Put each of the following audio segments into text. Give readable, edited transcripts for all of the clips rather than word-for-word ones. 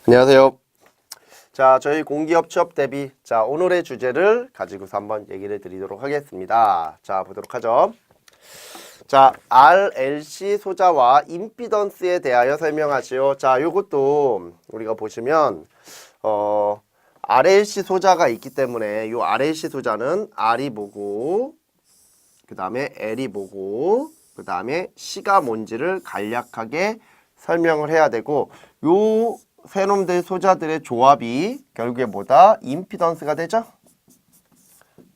안녕하세요. 자, 저희 공기업 취업 대비 오늘의 주제를 가지고서 한번 얘기를 드리도록 하겠습니다. 자, 보도록 하죠. 자, RLC 소자와 임피던스에 대하여 설명하시오. 자, 요것도 우리가 보시면 RLC 소자가 있기 때문에 요 RLC 소자는 R이 뭐고 그 다음에 L이 뭐고 그 다음에 C가 뭔지를 간략하게 설명을 해야 되고 요 세 놈들 소자들의 조합이 결국에 뭐다? 임피던스가 되죠?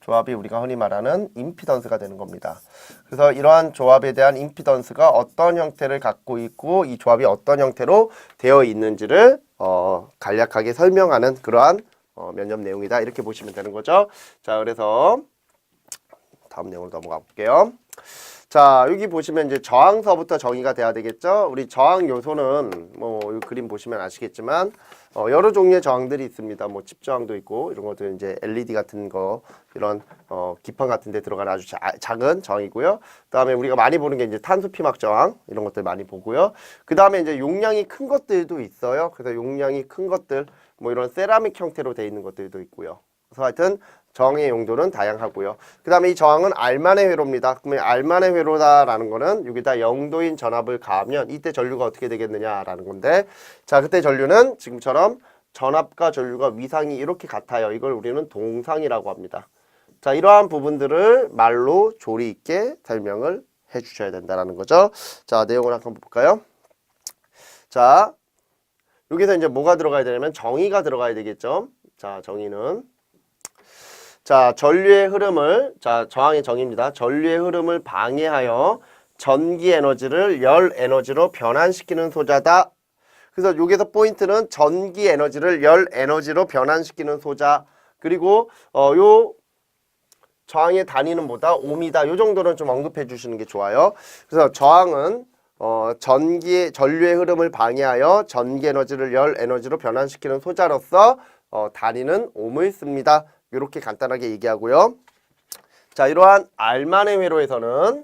조합이 우리가 흔히 말하는 임피던스가 되는 겁니다. 그래서 이러한 조합에 대한 임피던스가 어떤 형태를 갖고 있고 이 조합이 어떤 형태로 되어 있는지를 간략하게 설명하는 그러한 면접 내용이다. 이렇게 보시면 되는 거죠. 자, 그래서 다음 내용으로 넘어가 볼게요. 자, 여기 보시면 이제 저항서부터 정의가 돼야 되겠죠. 우리 저항 요소는 이 그림 보시면 아시겠지만 여러 종류의 저항들이 있습니다. 뭐 칩 저항도 있고 이런 것들 이제 LED 같은 거 이런 기판 같은 데 들어가는 아주 작은 저항이고요. 그다음에 우리가 많이 보는 게 이제 탄소 피막 저항 이런 것들 많이 보고요. 그다음에 이제 용량이 큰 것들도 있어요. 그래서 용량이 큰 것들 뭐 이런 세라믹 형태로 되어 있는 것들도 있고요. 그래서 하여튼 저항의 용도는 다양하고요. 그 다음에 이 저항은 R만의 회로입니다. 그러면 R만의 회로다라는 거는 여기다 0도인 전압을 가하면 이때 전류가 어떻게 되겠느냐라는 건데, 자, 그때 전류는 지금처럼 전압과 전류가 위상이 이렇게 같아요. 이걸 우리는 동상이라고 합니다. 자, 이러한 부분들을 말로 조리 있게 설명을 해 주셔야 된다는 거죠. 자, 내용을 한번 볼까요? 자, 여기서 이제 뭐가 들어가야 되냐면 정의가 들어가야 되겠죠. 자, 정의는 자, 전류의 흐름을, 자, 저항의 정의입니다. 전류의 흐름을 방해하여 전기 에너지를 열 에너지로 변환시키는 소자다. 그래서 여기서 포인트는 전기 에너지를 열 에너지로 변환시키는 소자. 그리고 요 저항의 단위는 뭐다? 옴이다. 요 정도는 좀 언급해 주시는 게 좋아요. 그래서 저항은 전류의 흐름을 방해하여 전기 에너지를 열 에너지로 변환시키는 소자로서 단위는 옴을 씁니다. 이렇게 간단하게 얘기하고요. 자, 이러한 R만의 회로에서는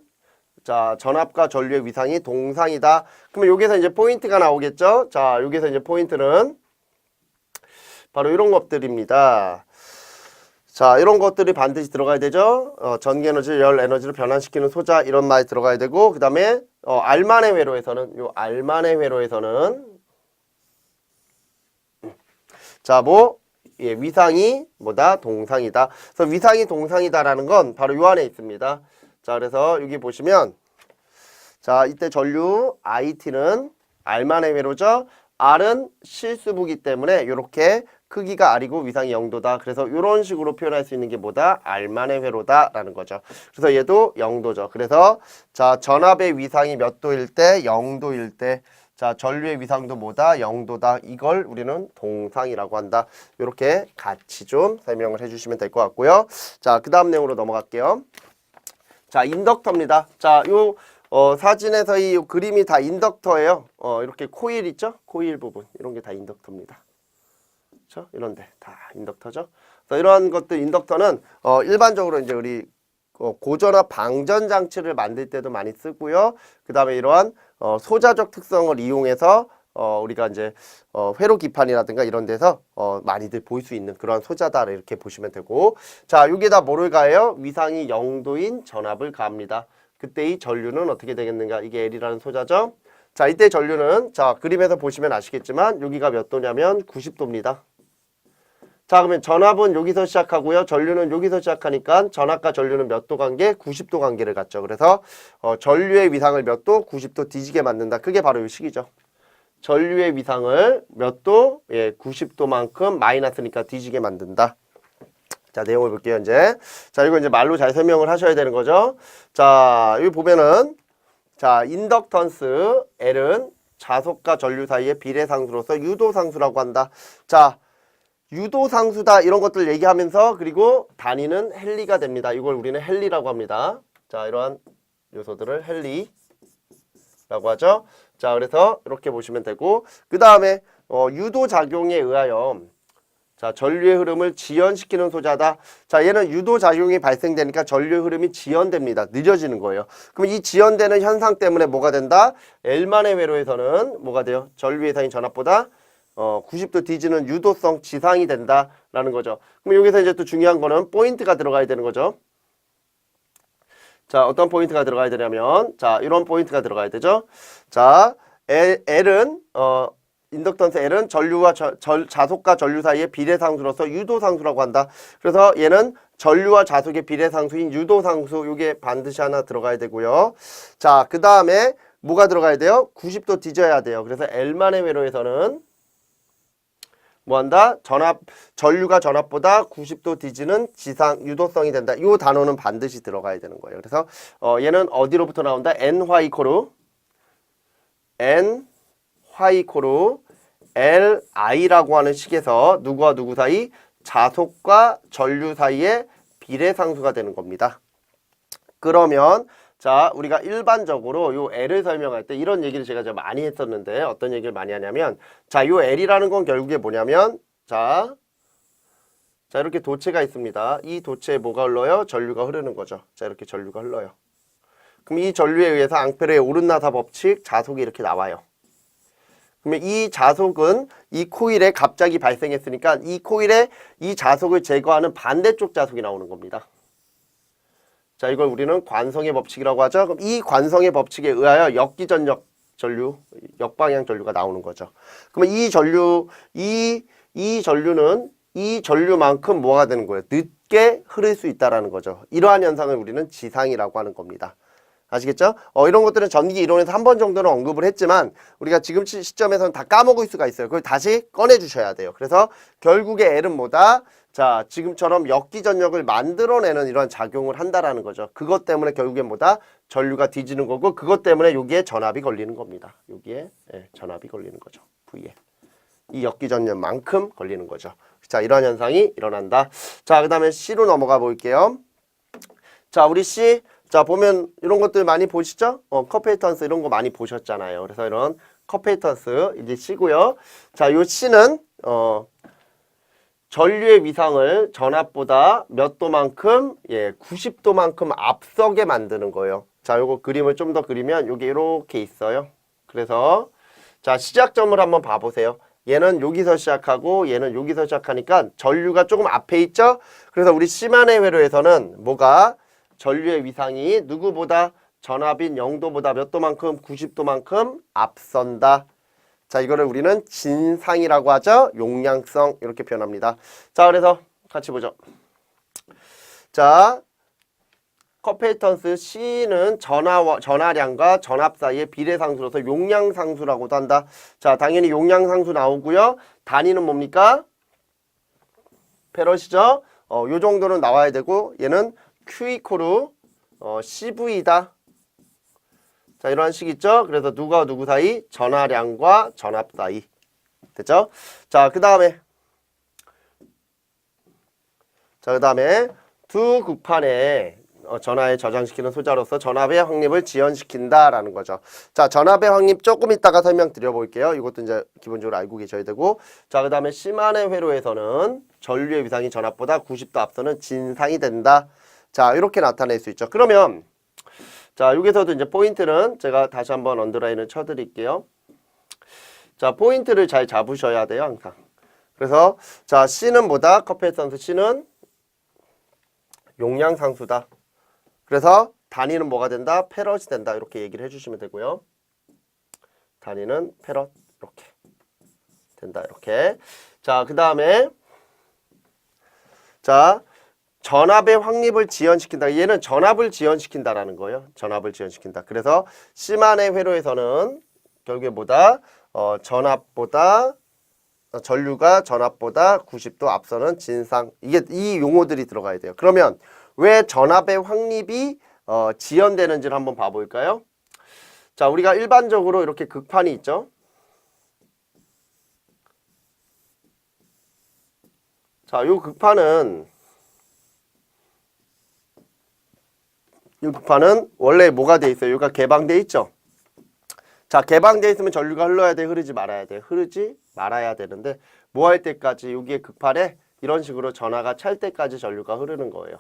자, 전압과 전류의 위상이 동상이다. 그러면 여기서 이제 포인트가 나오겠죠? 자, 여기서 이제 포인트는 바로 이런 것들입니다. 자, 이런 것들이 반드시 들어가야 되죠? 전기 에너지를 열 에너지로 변환시키는 소자 이런 말이 들어가야 되고, 그 다음에 R만의 회로에서는 요 R만의 회로에서는 자, 예, 위상이 뭐다? 동상이다. 그래서 위상이 동상이다라는 건 바로 요 안에 있습니다. 자, 그래서 여기 보시면 자, 이때 전류 IT는 R만의 회로죠. R은 실수부기 때문에 이렇게 크기가 R이고 위상이 0도다. 그래서 이런 식으로 표현할 수 있는 게 뭐다? R만의 회로다라는 거죠. 그래서 얘도 0도죠. 그래서 자, 전압의 위상이 몇 도일 때? 0도일 때. 자, 전류의 위상도 뭐다? 0도다. 이걸 우리는 동상이라고 한다. 이렇게 같이 좀 설명을 해주시면 될 것 같고요. 자, 그 다음 내용으로 넘어갈게요. 자, 인덕터입니다. 자, 요 사진에서 이 그림이 다 인덕터예요. 이렇게 코일 있죠? 코일 부분. 이런 게 다 인덕터입니다. 그렇죠? 이런데 다 인덕터죠. 그래서 이런 것들 인덕터는 일반적으로 이제 우리 고전압 방전 장치를 만들 때도 많이 쓰고요. 그 다음에 이러한 소자적 특성을 이용해서 우리가 이제 회로 기판이라든가 이런 데서 많이들 볼 수 있는 그런 소자다 이렇게 보시면 되고, 자, 여기에다 뭐를 가해요? 위상이 0도인 전압을 가합니다. 그때 이 전류는 어떻게 되겠는가? 이게 L이라는 소자죠. 자, 이때 전류는 자, 그림에서 보시면 아시겠지만 여기가 몇 도냐면 90도입니다. 자, 그러면 전압은 여기서 시작하고요. 전류는 여기서 시작하니까 전압과 전류는 몇 도 관계? 90도 관계를 갖죠. 그래서 전류의 위상을 몇 도? 90도 뒤지게 만든다. 그게 바로 이 식이죠. 전류의 위상을 몇 도? 예, 90도만큼 마이너스니까 뒤지게 만든다. 자, 내용을 볼게요, 이제. 자, 이거 이제 말로 잘 설명을 하셔야 되는 거죠. 자, 여기 보면은 자, 인덕턴스 L은 자속과 전류 사이의 비례상수로서 유도상수라고 한다. 자, 유도상수다 이런 것들 얘기하면서 그리고 단위는 헨리가 됩니다. 이걸 우리는 헨리라고 합니다. 자, 이러한 요소들을 헨리라고 하죠. 자, 그래서 이렇게 보시면 되고, 그 다음에 유도작용에 의하여 자, 전류의 흐름을 지연시키는 소자다. 자, 얘는 유도작용이 발생되니까 전류의 흐름이 지연됩니다. 늦어지는 거예요. 그럼 이 지연되는 현상 때문에 뭐가 된다? L만의 회로에서는 뭐가 돼요? 전류의 위상이 전압보다 90도 디즈는 유도성 지상이 된다라는 거죠. 그럼 여기서 이제 또 중요한 거는 포인트가 들어가야 되는 거죠. 자, 어떤 포인트가 들어가야 되냐면, 자, 이런 포인트가 들어가야 되죠. 자, L은, 인덕턴스 L은 전류와 자속과 전류 사이의 비례상수로서 유도상수라고 한다. 그래서 얘는 전류와 자속의 비례상수인 유도상수, 요게 반드시 하나 들어가야 되고요. 자, 그 다음에 뭐가 들어가야 돼요? 90도 뒤져야 돼요. 그래서 L만의 회로에서는 뭐한다? 전류가 전압보다 90도 뒤지는 지상 유도성이 된다. 이 단어는 반드시 들어가야 되는 거예요. 그래서 얘는 어디로부터 나온다? NY 이코르 LI라고 하는 식에서 누구와 누구 사이? 자속과 전류 사이의 비례상수가 되는 겁니다. 그러면 자, 우리가 일반적으로 요 L을 설명할 때 이런 얘기를 제가 좀 많이 했었는데 어떤 얘기를 많이 하냐면 자, 요 L이라는 건 결국에 뭐냐면 자, 이렇게 도체가 있습니다. 이 도체에 뭐가 흘러요? 전류가 흐르는 거죠. 자, 이렇게 전류가 흘러요. 그럼 이 전류에 의해서 앙페르의 오른나사 법칙 자속이 이렇게 나와요. 그러면 이 자속은 이 코일에 갑자기 발생했으니까 이 코일에 이 자속을 제거하는 반대쪽 자속이 나오는 겁니다. 자, 이걸 우리는 관성의 법칙이라고 하죠. 그럼 이 관성의 법칙에 의하여 역기전력 전류, 역방향 전류가 나오는 거죠. 그러면 이 전류는 이 전류만큼 뭐가 되는 거예요? 늦게 흐를 수 있다라는 거죠. 이러한 현상을 우리는 지상이라고 하는 겁니다. 아시겠죠? 이런 것들은 전기 이론에서 한 번 정도는 언급을 했지만 우리가 지금 시점에서는 다 까먹을 수가 있어요. 그걸 다시 꺼내 주셔야 돼요. 그래서 결국에 L은 뭐다? 자, 지금처럼 역기전력을 만들어내는 이런 작용을 한다라는 거죠. 그것 때문에 결국엔 뭐다? 전류가 뒤지는 거고 그것 때문에 여기에 전압이 걸리는 겁니다. 여기에 전압이 걸리는 거죠. V에. 이 역기전력만큼 걸리는 거죠. 자, 이런 현상이 일어난다. 자, 그 다음에 C로 넘어가 볼게요. 자, 우리 C. 자, 보면 이런 것들 많이 보시죠? 커페이턴스 이런 거 많이 보셨잖아요. 그래서 이런 커페이턴스 이제 C고요. 자, 요 C는 전류의 위상을 전압보다 몇 도만큼 90도만큼 앞서게 만드는 거예요. 자, 요거 그림을 좀 더 그리면 요게 이렇게 있어요. 그래서 자, 시작점을 한번 봐 보세요. 얘는 여기서 시작하고 얘는 여기서 시작하니까 전류가 조금 앞에 있죠? 그래서 우리 C만의 회로에서는 뭐가 전류의 위상이 누구보다 전압인 0도보다 몇 도만큼 90도만큼 앞선다. 자, 이거를 우리는 진상이라고 하죠. 용량성 이렇게 표현합니다. 자, 그래서 같이 보죠. 자, 커페이턴스 C는 전하량과 전압 사이의 비례상수로서 용량상수라고도 한다. 자, 당연히 용량상수 나오고요. 단위는 뭡니까? 페럿이죠. 요 정도는 나와야 되고 얘는 Q 이코르 CV다. 자, 이런 식 있죠? 그래서 누가 누구 사이? 전하량과 전압 사이. 됐죠? 자, 그 다음에 두 극판에 전하에 저장시키는 소자로서 전압의 확립을 지연시킨다라는 거죠. 자, 전압의 확립 조금 이따가 설명드려 볼게요. 이것도 이제 기본적으로 알고 계셔야 되고. 자, 그 다음에 C만의 회로에서는 전류의 위상이 전압보다 90도 앞서는 진상이 된다. 자, 이렇게 나타낼 수 있죠. 그러면 자, 여기서도 이제 포인트는 제가 다시 한번 언더라인을 쳐드릴게요. 자, 포인트를 잘 잡으셔야 돼요, 항상. 그래서 자, C는 뭐다? 커페이턴스 C는 용량상수다. 그래서 단위는 뭐가 된다? 페럿이 된다. 이렇게 얘기를 해주시면 되고요. 단위는 페럿 이렇게 된다. 이렇게. 자, 그 다음에 자, 전압의 확립을 지연시킨다. 얘는 전압을 지연시킨다라는 거예요. 전압을 지연시킨다. 그래서 C만의 회로에서는 결국에 뭐다? 전류가 전압보다 90도 앞서는 진상. 이게 이 용어들이 들어가야 돼요. 그러면 왜 전압의 확립이 지연되는지를 한번 봐볼까요? 자, 우리가 일반적으로 이렇게 극판이 있죠. 자, 요 극판은 원래 뭐가 돼 있어요? 여기가 개방돼 있죠. 자, 개방돼 있으면 전류가 흘러야 돼, 흐르지 말아야 돼? 흐르지 말아야 되는데 뭐 할 때까지 여기에 극판에 이런 식으로 전하가 찰 때까지 전류가 흐르는 거예요.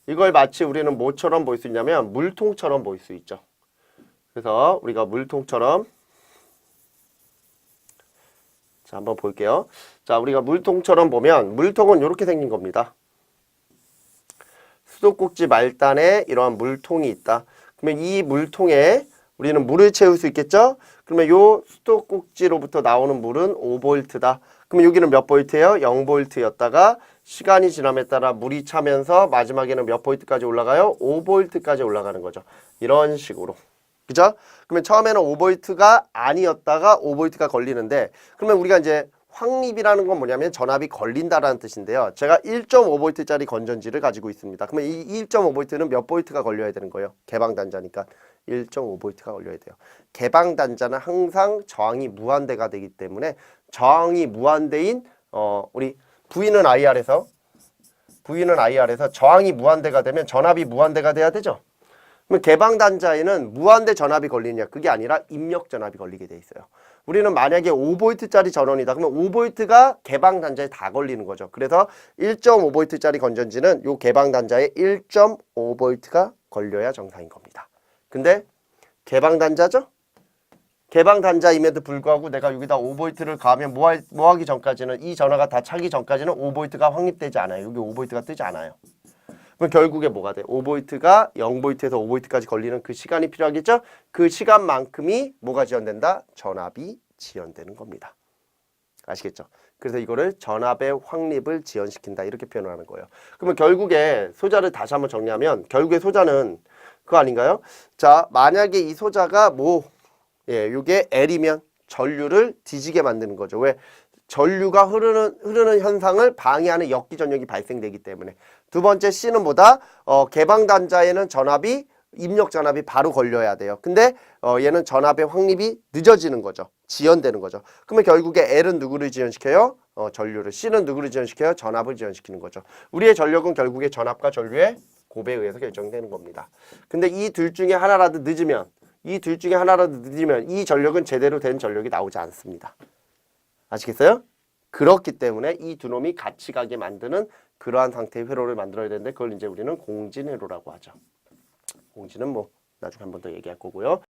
이걸 마치 우리는 뭐처럼 볼 수 있냐면 물통처럼 볼 수 있죠. 그래서 우리가 물통처럼 자, 한번 볼게요. 자, 우리가 물통처럼 보면 물통은 이렇게 생긴 겁니다. 수도꼭지 말단에 이러한 물통이 있다. 그러면 이 물통에 우리는 물을 채울 수 있겠죠? 그러면 요 수도꼭지로부터 나오는 물은 5V다. 그러면 여기는 몇 볼트예요? 0V였다가 시간이 지남에 따라 물이 차면서 마지막에는 몇 볼트까지 올라가요? 5V까지 올라가는 거죠. 이런 식으로. 그죠? 그러면 처음에는 5V가 아니었다가 5V가 걸리는데, 그러면 우리가 이제 확립이라는 건 뭐냐면 전압이 걸린다라는 뜻인데요. 제가 1.5V짜리 건전지를 가지고 있습니다. 그러면 이 1.5V는 몇 V가 걸려야 되는 거예요? 개방단자니까 1.5V가 걸려야 돼요. 개방단자는 항상 저항이 무한대가 되기 때문에 저항이 무한대인 우리 V는 IR에서 저항이 무한대가 되면 전압이 무한대가 돼야 되죠. 그럼 개방단자에는 무한대 전압이 걸리냐? 그게 아니라 입력 전압이 걸리게 돼 있어요. 우리는 만약에 5V짜리 전원이다. 그러면 5V가 개방단자에 다 걸리는 거죠. 그래서 1.5V짜리 건전지는 요 개방단자에 1.5V가 걸려야 정상인 겁니다. 근데 개방단자죠? 개방단자임에도 불구하고 내가 여기다 5V를 가하면 뭐 하기 전까지는 이 전화가 다 차기 전까지는 5V가 확립되지 않아요. 여기 5V가 뜨지 않아요. 그럼 결국에 뭐가 돼? 5V가 0V에서 5V까지 걸리는 그 시간이 필요하겠죠? 그 시간만큼이 뭐가 지연된다? 전압이 지연되는 겁니다. 아시겠죠? 그래서 이거를 전압의 확립을 지연시킨다 이렇게 표현하는 거예요. 그러면 결국에 소자를 다시 한번 정리하면 결국에 소자는 그거 아닌가요? 자, 만약에 이 소자가 요게 L이면 전류를 뒤지게 만드는 거죠. 왜? 전류가 흐르는 현상을 방해하는 역기 전력이 발생되기 때문에. 두 번째 C는 뭐다? 개방단자에는 입력 전압이 바로 걸려야 돼요. 근데 얘는 전압의 확립이 늦어지는 거죠. 지연되는 거죠. 그러면 결국에 L은 누구를 지연시켜요? 전류를. C는 누구를 지연시켜요? 전압을 지연시키는 거죠. 우리의 전력은 결국에 전압과 전류의 곱에 의해서 결정되는 겁니다. 근데 이 둘 중에 하나라도 늦으면 이 전력은 제대로 된 전력이 나오지 않습니다. 아시겠어요? 그렇기 때문에 이 두 놈이 같이 가게 만드는 그러한 상태의 회로를 만들어야 되는데 그걸 이제 우리는 공진회로라고 하죠. 공진은 나중에 한 번 더 얘기할 거고요.